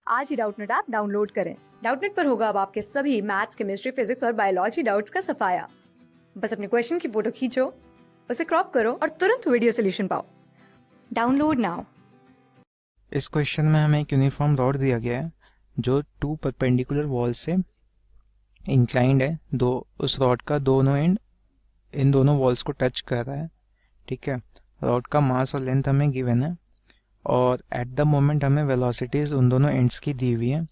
आज ही Doubtnut app download करें। Doubtnut पर होगा अब आपके सभी मैथ्स, केमिस्ट्री, फिजिक्स और बायोलॉजी डाउट्स का सफाया। बस अपने क्वेश्चन की फोटो खींचो, उसे क्रॉप करो और तुरंत वीडियो सोल्यूशन पाओ। Download now. इस क्वेश्चन में हमें एक यूनिफॉर्म रॉड दिया गया है जो टू परपेंडिकुलर वॉल से इंक्लाइंड है। उस रॉड का दोनों एंड इन दोनों वॉल्स को टच कर रहा है। ठीक है, रॉड का मास और लेंथ हमें गिवन है और एट द मोमेंट हमें वेलोसिटीज उन दोनों एंड्स की दी हुई है।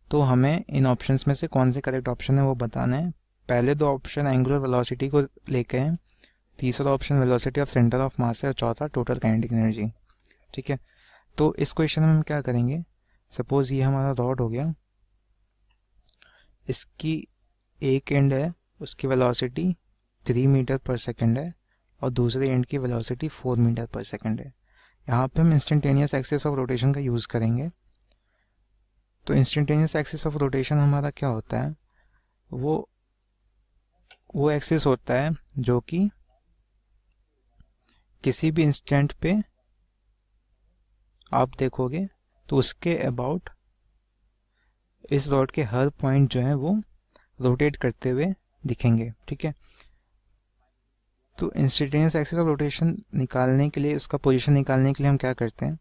तो हमें इन ऑप्शंस में से कौन से करेक्ट ऑप्शन है वो बताना है। पहले दो ऑप्शन एंगुलर वेलोसिटी को लेके हैं, तीसरा option velocity of centre of mass है और चौथा टोटल काइनेटिक एनर्जी। ठीक है, तो इस क्वेश्चन में हम क्या करेंगे, सपोज ये हमारा रॉड हो गया, इसकी एक एंड है, उसकी वेलोसिटी 3 मीटर पर सेकंड है और दूसरे एंड की वेलोसिटी 4 मीटर पर सेकंड है। यहाँ पे हम इंस्टेंटेनियस एक्सिस ऑफ रोटेशन का यूज़ करेंगे। तो इंस्टेंटेनियस एक्सिस ऑफ रोटेशन हमारा क्या होता है, वो एक्सिस होता है जो कि किसी भी इंस्टेंट पे आप देखोगे तो उसके अबाउट इस रॉड के हर पॉइंट जो है वो रोटेट करते हुए दिखेंगे। ठीक है, तो इंस्टेंटेनियस एक्सिस ऑफ रोटेशन निकालने के लिए, उसका पोजीशन निकालने के लिए हम क्या करते हैं,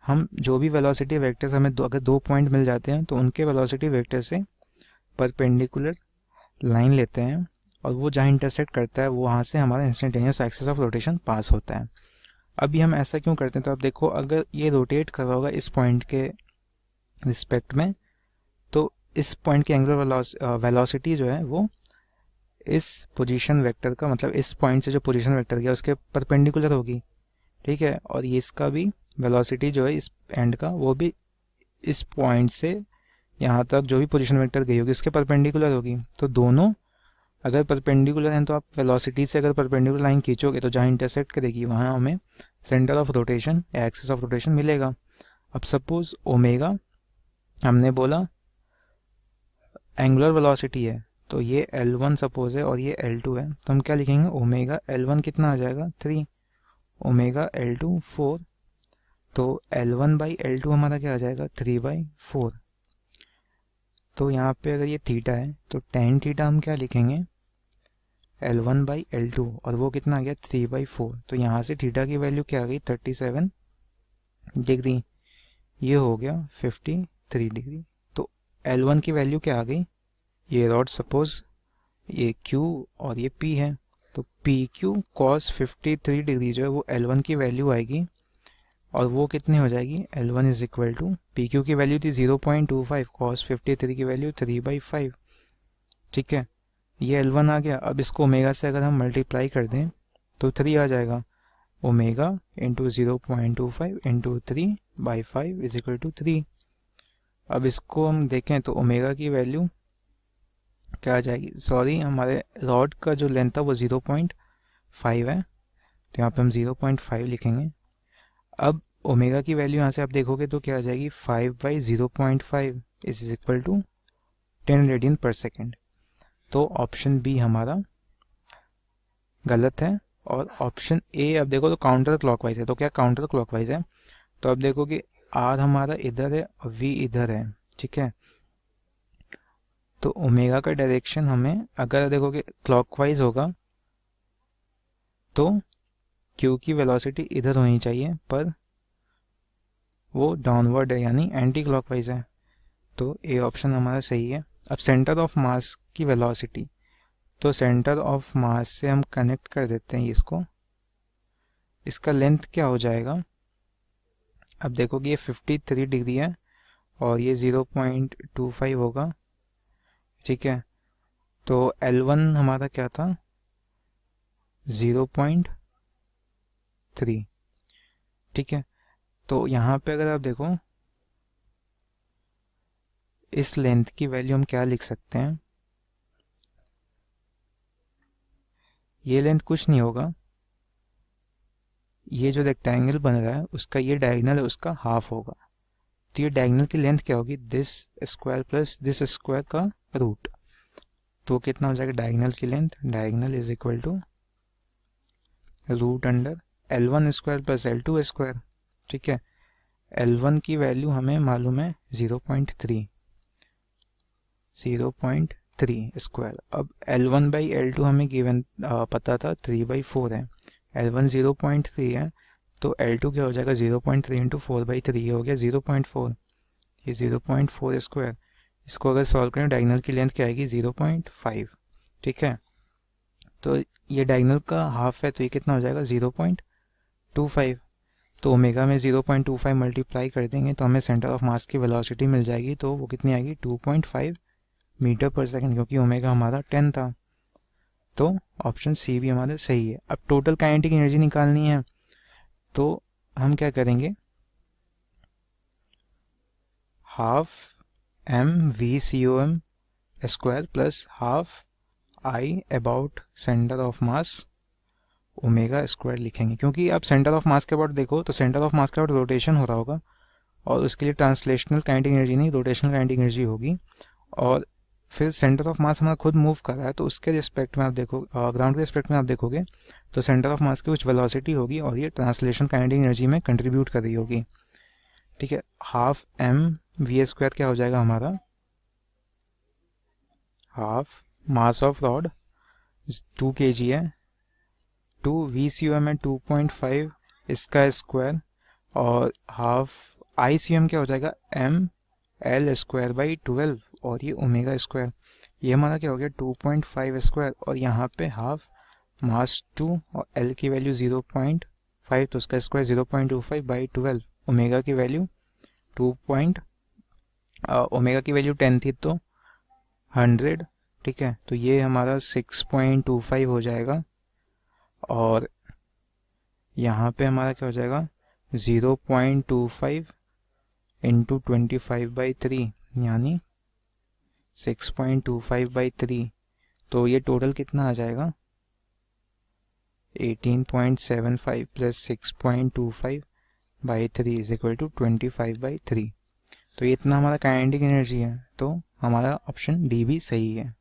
हम जो भी वेलोसिटी वेक्टर्स हमें अगर दो पॉइंट मिल जाते हैं तो उनके वेलोसिटी वेक्टर से परपेंडिकुलर लाइन लेते हैं और वो जहाँ इंटरसेक्ट करता है वो वहाँ से हमारा इंस्टेंटेनियस एक्सिस ऑफ रोटेशन पास होता है। अभी हम ऐसा क्यों करते हैं, तो आप देखो अगर ये रोटेट कर रहा होगा इस पॉइंट के रिस्पेक्ट में, तो इस पॉइंट की एंगुलर वेलोसिटी जो है वो इस पोजीशन वेक्टर का, मतलब इस पॉइंट से जो पोजीशन वेक्टर गया उसके परपेंडिकुलर होगी। ठीक है, और ये इसका भी वेलोसिटी जो है इस एंड का वो भी इस पॉइंट से यहाँ तक जो भी पोजीशन वेक्टर गई होगी उसके परपेंडिकुलर होगी। तो दोनों अगर परपेंडिकुलर हैं तो आप वेलोसिटी से अगर परपेंडिकुलर लाइन खींचोगे तो जहाँ इंटरसेक्ट करेगी वहाँ हमें सेंटर ऑफ रोटेशन या एक्सिस ऑफ रोटेशन मिलेगा। अब सपोज ओमेगा हमने बोला एंगुलर वेलोसिटी है, तो ये L1 सपोज है और ये L2 है, तो हम क्या लिखेंगे, ओमेगा L1 कितना आ जाएगा 3, ओमेगा L2 4, तो L1 बाई L2 हमारा क्या आ जाएगा 3/4। तो यहाँ पे अगर ये थीटा है तो टेन थीटा हम क्या लिखेंगे L1 बाई L2 और वो कितना आ गया 3/4। तो यहाँ से थीटा की वैल्यू क्या आ गई 37 डिग्री, ये हो गया 53 डिग्री। तो L1 की वैल्यू क्या आ गई, ये रॉड सपोज ये Q और ये P है, तो PQ cos 53 डिग्री जो है वो L1 की वैल्यू आएगी और वो कितनी हो जाएगी, L1 इज इक्वल टू PQ की वैल्यू थी 0.25, cos 53 की वैल्यू 3/5। ठीक है, ये L1 आ गया। अब इसको ओमेगा से अगर हम मल्टीप्लाई कर दें तो 3 आ जाएगा, omega into 0.25 into 3/5 is equal to 3। अब इसको हम देखें तो ओमेगा की वैल्यू क्या आ जाएगी, सॉरी हमारे रॉड का जो लेंथ था वो 0.5 है, तो यहाँ पे हम 0.5 लिखेंगे। अब ओमेगा की वैल्यू यहाँ से आप देखोगे तो क्या आ जाएगी 5/0.5 इज इक्वल टू 10 रेडियन पर सेकेंड। तो ऑप्शन बी हमारा गलत है और ऑप्शन ए, अब देखो तो काउंटर क्लॉकवाइज है, तो क्या काउंटर क्लॉकवाइज है, तो अब देखो कि आर हमारा इधर है और वी इधर है। ठीक है, तो ओमेगा का डायरेक्शन हमें अगर देखोगे क्लॉकवाइज होगा तो क्यू की वेलोसिटी इधर होनी चाहिए, पर वो डाउनवर्ड है यानी एंटी क्लॉकवाइज है, तो ए ऑप्शन हमारा सही है। अब सेंटर ऑफ मास की वेलोसिटी, तो सेंटर ऑफ मास से हम कनेक्ट कर देते हैं इसको, इसका लेंथ क्या हो जाएगा, अब देखो कि ये 53 डिग्री है और ये 0.25 होगा। ठीक है, तो L1 हमारा क्या था 0.3। ठीक है, तो यहाँ पे अगर आप देखो इस लेंथ की वैल्यू हम क्या लिख सकते हैं, ये लेंथ कुछ नहीं होगा, ये जो रेक्टेंगल बन रहा है उसका ये डायगोनल है उसका हाफ होगा, तो ये डायगोनल की लेंथ क्या होगी this square plus this square का रूट, तो कितना हो जाएगा डायगोनल की length, diagonal is equal to root under L1 square plus L2 square. ठीक है, L1 की वैल्यू हमें मालूम है 0.3 स्क्वायर। अब L1 बाई L2 हमें गिवन पता था 3/4 है। L1 0.3 है तो L2 क्या हो जाएगा 0.3 इंटू 4/3, ये हो गया 0.4, ये 0.4 स्क्वायर। इसको अगर सॉल्व करें डायगोनल की लेंथ क्या आएगी 0.5, ठीक है। तो ये डायगोनल का हाफ है तो ये कितना हो जाएगा 0.25। तो ओमेगा में 0.25 मल्टीप्लाई कर देंगे तो हमें सेंटर ऑफ मास की वेलोसिटी मिल जाएगी, तो वो कितनी आएगी 2.5 मीटर पर सेकंड, क्योंकि ओमेगा हमारा 10 था। तो ऑप्शन सी भी हमारा सही है। अब टोटल काइनेटिक एनर्जी निकालनी है तो हम क्या करेंगे, half mv/com square plus half I about centre of mass omega square लिखेंगे, क्योंकि आप सेंटर ऑफ मास के अबाउट देखो तो सेंटर ऑफ मास के अबाउट रोटेशन हो रहा होगा और उसके लिए ट्रांसलेशनल काइनेटिक एनर्जी नहीं रोटेशनल काइनेटिक एनर्जी होगी। और फिर सेंटर ऑफ मास हमारा खुद मूव कर रहा है तो उसके रिस्पेक्ट में आप देखो, ग्राउंड के रिस्पेक्ट में आप देखोगे तो सेंटर ऑफ मास की कुछ वेलोसिटी होगी और ये ट्रांसलेशन काइनेटिक एनर्जी में कंट्रीब्यूट कर रही होगी, ठीक है। हाफ mv² क्या हो जाएगा हमारा, half mass of rod 2 kg है, 2 VCM है 2.5 इसका स्क्वायर, और हाफ ICM क्या हो जाएगा ml²/12 और ये ओमेगा स्क्वायर, ये हमारा क्या हो गया 2.5 स्क्वायर, और यहाँ पे हाफ मास 2 और L की वैल्यू 0.5 तो उसका स्क्वायर 0.25/12, ओमेगा की वैल्यू ओमेगा की वैल्यू 10 थी तो 100, ठीक है। तो ये हमारा 6.25 हो जाएगा, और यहाँ पे हमारा क्या हो जाएगा 0.25 इंटू 25/3 यानी 6.25/3, तो ये टोटल कितना आ जाएगा 18.75 प्लस 6.25/3 इज इक्वल टू 25/3। तो ये इतना हमारा काइनेटिक एनर्जी है, तो हमारा ऑप्शन डी भी सही है।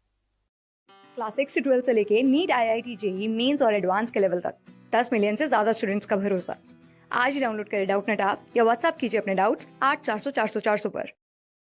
क्लास 6 से 12 से लेके नीट, IIT, JEE मेंस और एडवांस के लेवल तक 10 मिलियन से ज्यादा स्टूडेंट्स का भरोसा। आज ही डाउनलोड करें डाउटनेट ऐप या व्हाट्सएप कीजिए अपने डाउट्स 8400 400 400 पर।